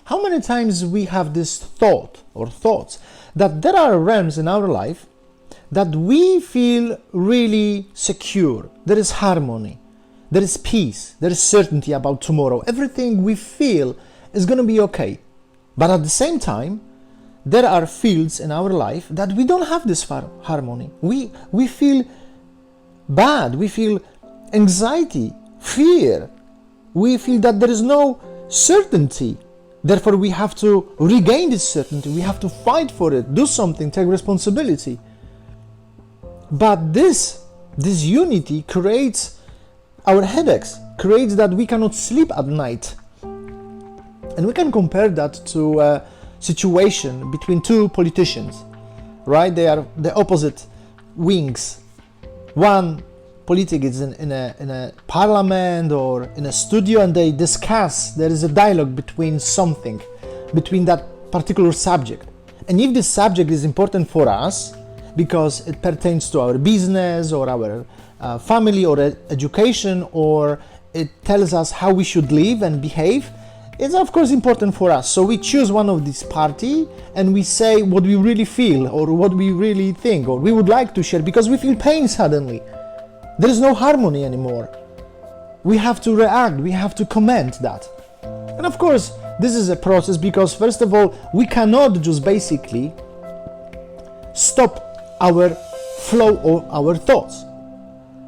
How many times we have this thought or thoughts that there are realms in our life that we feel really secure, there is harmony, there is peace, there is certainty about tomorrow, everything we feel is going to be okay. But at the same time, there are fields in our life that we don't have this harmony. We feel bad, we feel anxiety, fear, we feel that there is no certainty. Therefore, we have to regain this certainty, we have to fight for it, do something, take responsibility. But this unity creates our headaches, creates that we cannot sleep at night. And we can compare that to a situation between two politicians, right? They are the opposite wings. One politic is in a parliament or in a studio, and they discuss, there is a dialogue between something, between that particular subject. And if this subject is important for us, because it pertains to our business or our family or education, or it tells us how we should live and behave, it's of course important for us. So we choose one of these party and we say what we really feel or what we really think or we would like to share, because we feel pain suddenly. There is no harmony anymore. We have to react, we have to comment that. And of course, this is a process because first of all, we cannot just basically stop our flow of our thoughts.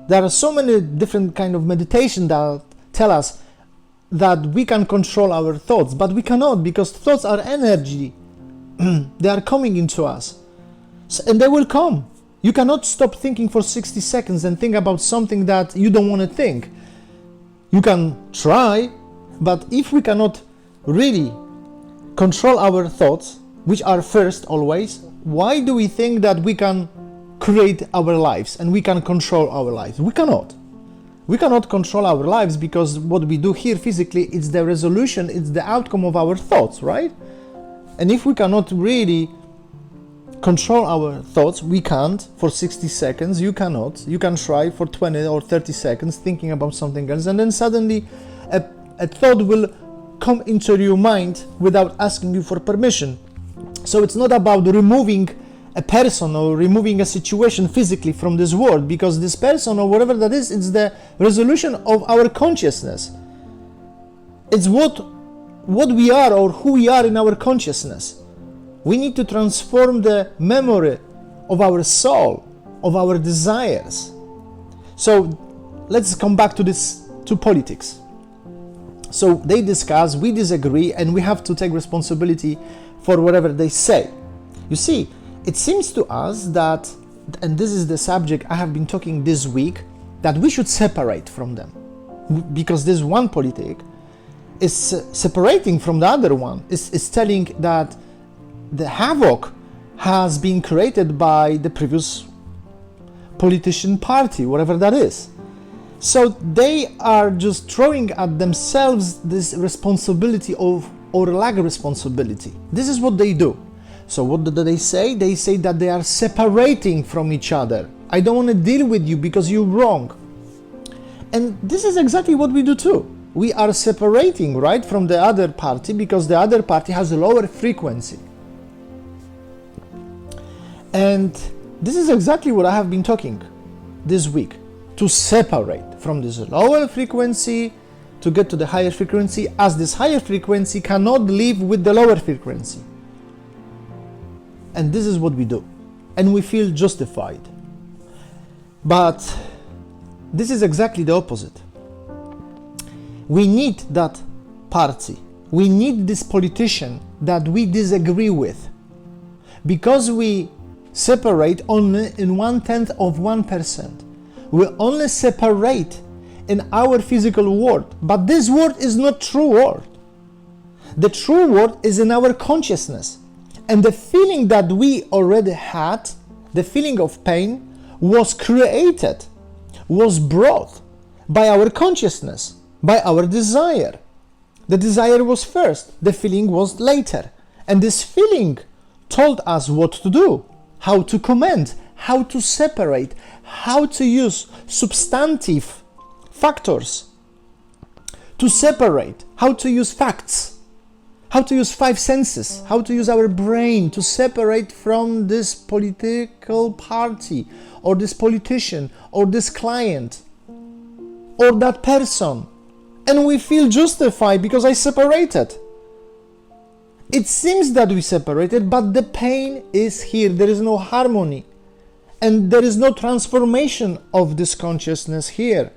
There are so many different kind of meditation that tell us that we can control our thoughts, but we cannot, because thoughts are energy. They are coming into us, and they will come. You cannot stop thinking for 60 seconds and think about something that you don't want to think. You can try, but if we cannot really control our thoughts, which are first always, why do we think that we can create our lives and we can control our lives? We cannot. We cannot control our lives, because what we do here physically, it's the resolution, it's the outcome of our thoughts, right? And if we cannot really control our thoughts, we can't for 60 seconds, you cannot. You can try for 20 or 30 seconds thinking about something else, and then suddenly a thought will come into your mind without asking you for permission. So it's not about removing a person or removing a situation physically from this world, because this person or whatever that is, it's the resolution of our consciousness. It's what we are or who we are in our consciousness. We need to transform the memory of our soul, of our desires. So let's come back to politics. So they discuss, we disagree, and we have to take responsibility for whatever they say. You see, it seems to us that, and this is the subject I have been talking this week, that we should separate from them. Because this one politic is separating from the other one, is telling that the havoc has been created by the previous politician party, whatever that is. So they are just throwing at themselves this responsibility or lack of responsibility. This is what they do. So what do they say? They say that they are separating from each other. I don't want to deal with you because you're wrong. And this is exactly what we do too. We are separating, right, from the other party because the other party has a lower frequency. And this is exactly what I have been talking this week. To separate from this lower frequency to get to the higher frequency, as this higher frequency cannot live with the lower frequency. And this is what we do. And we feel justified. But this is exactly the opposite. We need that party. We need this politician that we disagree with. Because we separate only in 1/10 of 1%. We only separate in our physical world. But this world is not true world. The true world is in our consciousness. And the feeling that we already had, the feeling of pain, was created, was brought by our consciousness, by our desire. The desire was first, the feeling was later. And this feeling told us what to do, how to comment, how to separate, how to use substantive factors to separate, how to use facts, how to use five senses, how to use our brain to separate from this political party, or this politician, or this client, or that person. And we feel justified because I separated. It seems that we separated, but the pain is here. There is no harmony. And there is no transformation of this consciousness here.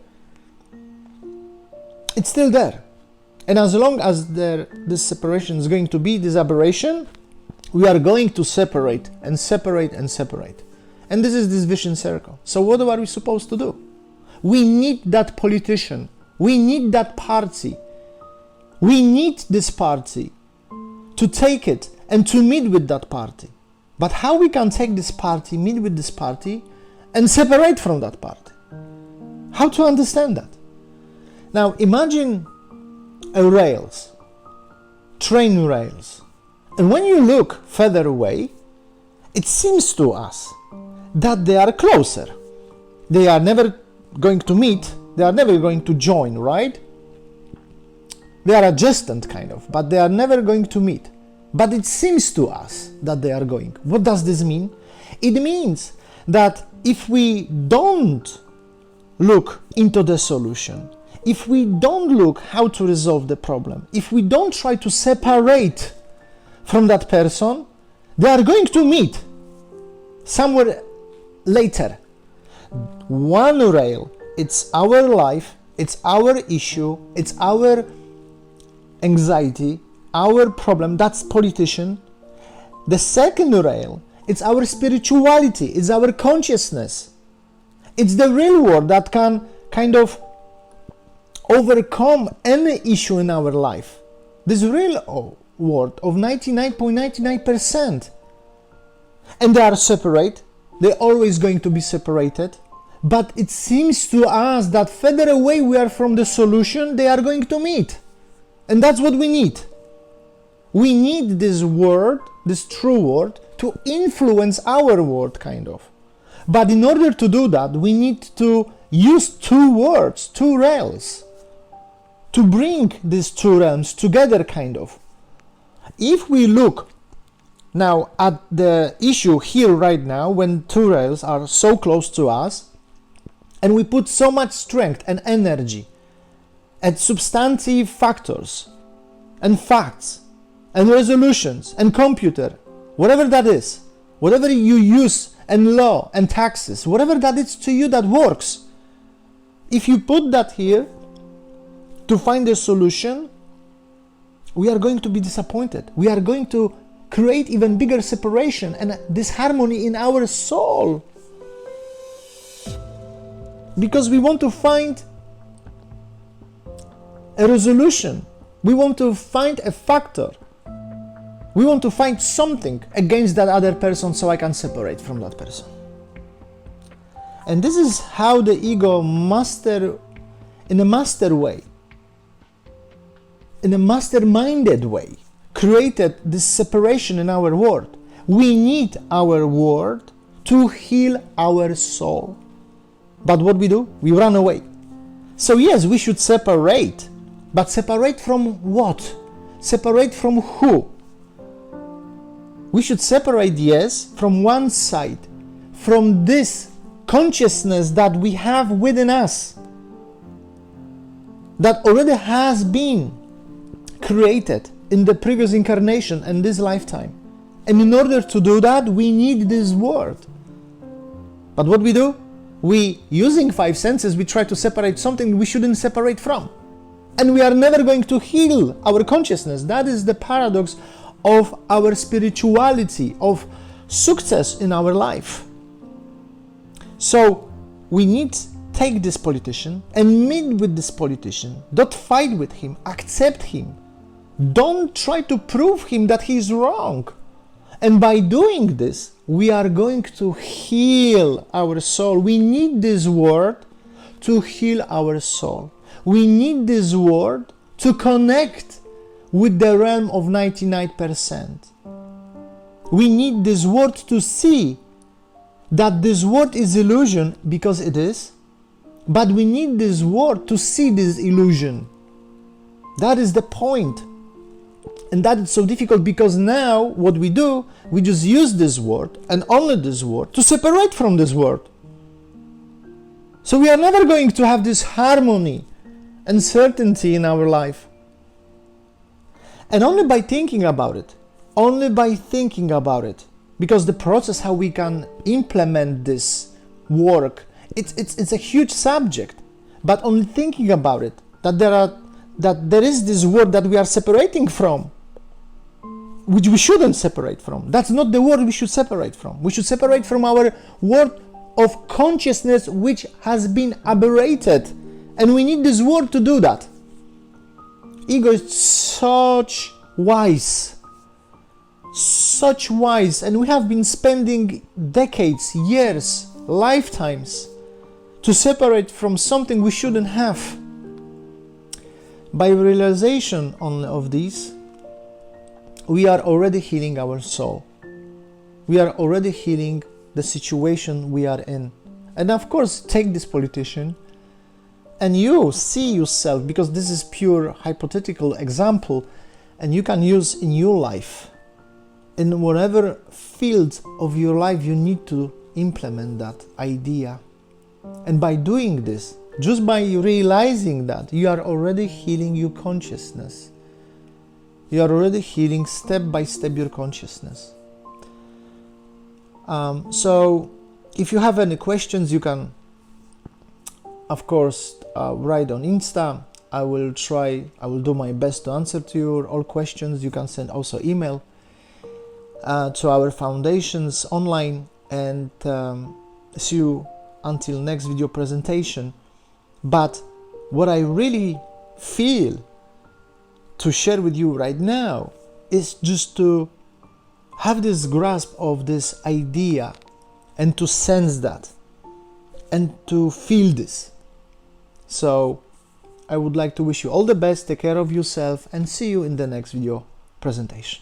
It's still there. And as long as this separation is going to be this aberration, we are going to separate and separate and separate. And this is this vicious circle. So what are we supposed to do? We need that politician. We need that party. We need this party to take it and to meet with that party. But how we can take this party, meet with this party, and separate from that party? How to understand that? Now imagine rails, train rails. And when you look further away, it seems to us that they are closer. They are never going to meet, they are never going to join, right? They are adjacent kind of, but they are never going to meet. But it seems to us that they are going. What does this mean? It means that if we don't look into the solution, if we don't look how to resolve the problem, if we don't try to separate from that person, they are going to meet somewhere later. One rail, it's our life, it's our issue, it's our anxiety, our problem, that's politician. The second rail, it's our spirituality, it's our consciousness. It's the real world that can kind of overcome any issue in our life. This real world of 99.99%. And they are separate. They're always going to be separated. But it seems to us that further away we are from the solution, they are going to meet. And that's what we need. We need this word, this true word, to influence our world, kind of. But in order to do that, we need to use two words, two rails, to bring these two realms together, kind of. If we look now at the issue here right now, when two rails are so close to us, and we put so much strength and energy at substantive factors and facts and resolutions and computer, whatever that is, whatever you use, and law and taxes, whatever that is to you that works, if you put that here to find a solution, we are going to be disappointed. We are going to create even bigger separation and disharmony in our soul. Because we want to find a resolution. We want to find a factor. We want to find something against that other person so I can separate from that person. And this is how the ego in a master way, in a masterminded way, created this separation in our world. We need our world to heal our soul. But what we do? We run away. So yes, we should separate. But separate from what? Separate from who? We should separate, yes, from one side, from this consciousness that we have within us, that already has been created in the previous incarnation and this lifetime. And in order to do that, we need this word. But what we do? We, using five senses, we try to separate something we shouldn't separate from. And we are never going to heal our consciousness. That is the paradox of our spirituality, of success in our life. So we need to take this politician and meet with this politician. Don't fight with him, accept him. Don't try to prove him that he is wrong. And by doing this, we are going to heal our soul. We need this word to heal our soul. We need this word to connect with the realm of 99%. We need this word to see that this word is illusion, because it is, but we need this word to see this illusion. That is the point. And that is so difficult because now what we do, we just use this word and only this word to separate from this word. So we are never going to have this harmony and certainty in our life. And only by thinking about it, because the process how we can implement this work, it's a huge subject, but only thinking about it, that there is this word that we are separating from, which we shouldn't separate from. That's not the word we should separate from. We should separate from our word of consciousness, which has been aberrated, and we need this word to do that. Ego is such wise, and we have been spending decades, years, lifetimes to separate from something we shouldn't have. By realization of this, we are already healing our soul. We are already healing the situation we are in. And of course, take this politician and you see yourself, because this is pure hypothetical example, and you can use in your life. In whatever field of your life you need to implement that idea. And by doing this, just by realizing that, you are already healing your consciousness. You are already healing step by step your consciousness. So if you have any questions, you can of course write on Insta. I will do my best to answer to your all questions. You can send also email to our foundations online, and see you until next video presentation. But what I really feel to share with you right now is just to have this grasp of this idea and to sense that and to feel this. So I would like to wish you all the best, take care of yourself, and see you in the next video presentation.